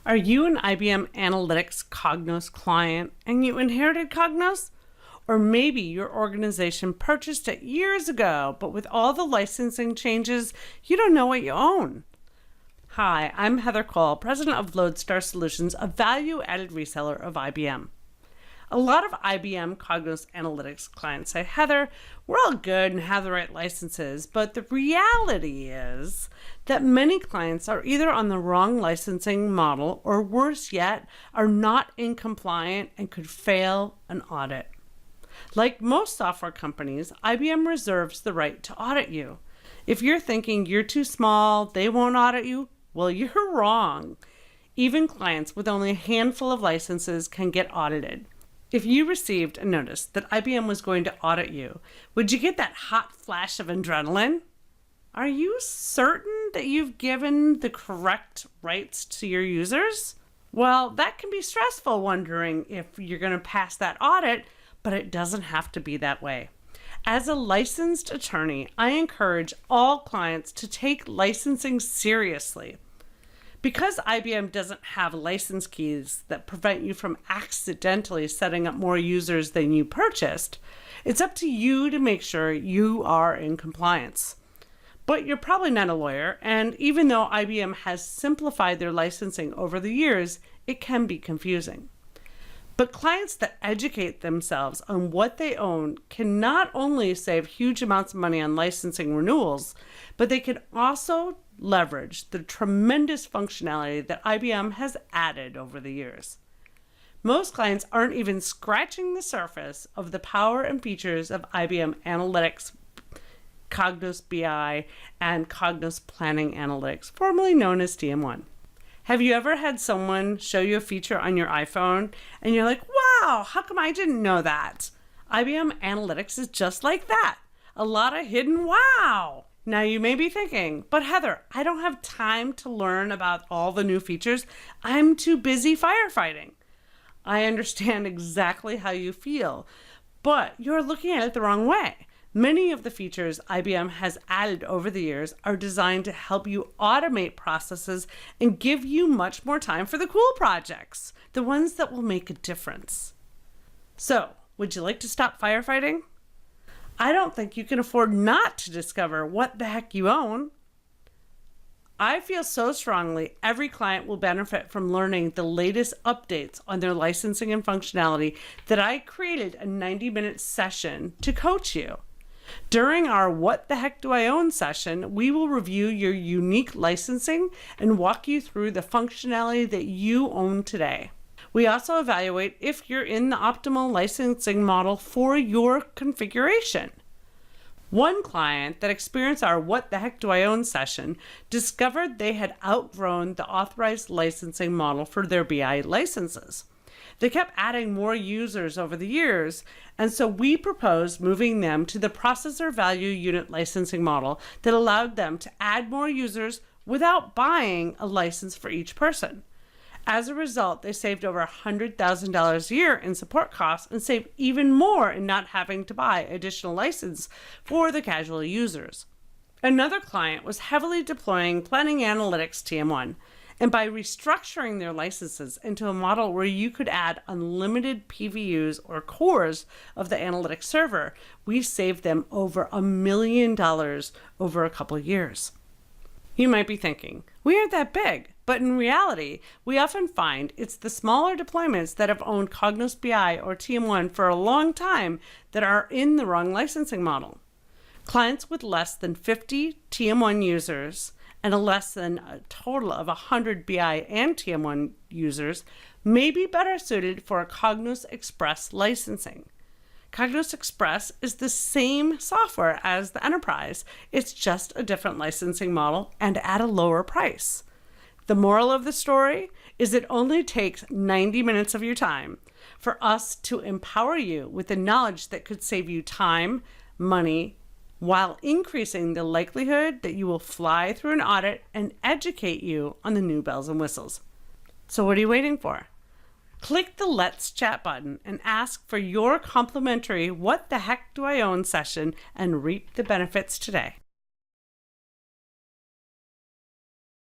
Are you an IBM Analytics Cognos client and you inherited Cognos? Or maybe your organization purchased it years ago, but with all the licensing changes, you don't know what you own. Hi, I'm Heather Cole, president of Lodestar Solutions, a value-added reseller of IBM. A lot of IBM Cognos Analytics clients say, Heather, we're all good and have the right licenses, but the reality is that many clients are either on the wrong licensing model or worse yet, are not in compliant and could fail an audit. Like most software companies, IBM reserves the right to audit you. If you're thinking you're too small, they won't audit you, well, you're wrong. Even clients with only a handful of licenses can get audited. If you received a notice that IBM was going to audit you, would you get that hot flash of adrenaline? Are you certain that you've given the correct rights to your users? Well, that can be stressful wondering if you're going to pass that audit, but it doesn't have to be that way. As a licensed attorney, I encourage all clients to take licensing seriously. Because IBM doesn't have license keys that prevent you from accidentally setting up more users than you purchased, it's up to you to make sure you are in compliance. But you're probably not a lawyer, and even though IBM has simplified their licensing over the years, it can be confusing. But clients that educate themselves on what they own can not only save huge amounts of money on licensing renewals, but they can also leverage the tremendous functionality that IBM has added over the years. Most clients aren't even scratching the surface of the power and features of IBM Analytics, Cognos BI, and Cognos Planning Analytics, formerly known as TM1. Have you ever had someone show you a feature on your iPhone and you're like, wow, how come I didn't know that? IBM Analytics is just like that. A lot of hidden wow. Now you may be thinking, but Heather, I don't have time to learn about all the new features. I'm too busy firefighting. I understand exactly how you feel, but you're looking at it the wrong way. Many of the features IBM has added over the years are designed to help you automate processes and give you much more time for the cool projects, the ones that will make a difference. So, would you like to stop firefighting? I don't think you can afford not to discover what the heck you own. I feel so strongly every client will benefit from learning the latest updates on their licensing and functionality that I created a 90-minute session to coach you. During our What the Heck Do I Own session, we will review your unique licensing and walk you through the functionality that you own today. We also evaluate if you're in the optimal licensing model for your configuration. One client that experienced our What the Heck Do I Own session discovered they had outgrown the authorized licensing model for their BI licenses. They kept adding more users over the years, and so we proposed moving them to the processor value unit licensing model that allowed them to add more users without buying a license for each person. As a result, they saved over $100,000 a year in support costs and saved even more in not having to buy additional license for the casual users. Another client was heavily deploying Planning Analytics TM1, and by restructuring their licenses into a model where you could add unlimited PVUs or cores of the analytics server, we saved them over $1 million over a couple of years. You might be thinking, we aren't that big, but in reality, we often find it's the smaller deployments that have owned Cognos BI or TM1 for a long time that are in the wrong licensing model. Clients with less than 50 TM1 users and less than a total of 100 BI and TM1 users may be better suited for a Cognos Express licensing. Cognos Express is the same software as the Enterprise. It's just a different licensing model and at a lower price. The moral of the story is it only takes 90 minutes of your time for us to empower you with the knowledge that could save you time, money, while increasing the likelihood that you will fly through an audit and educate you on the new bells and whistles. So what are you waiting for? Click the Let's Chat button and ask for your complimentary What the Heck Do I Own session and reap the benefits today.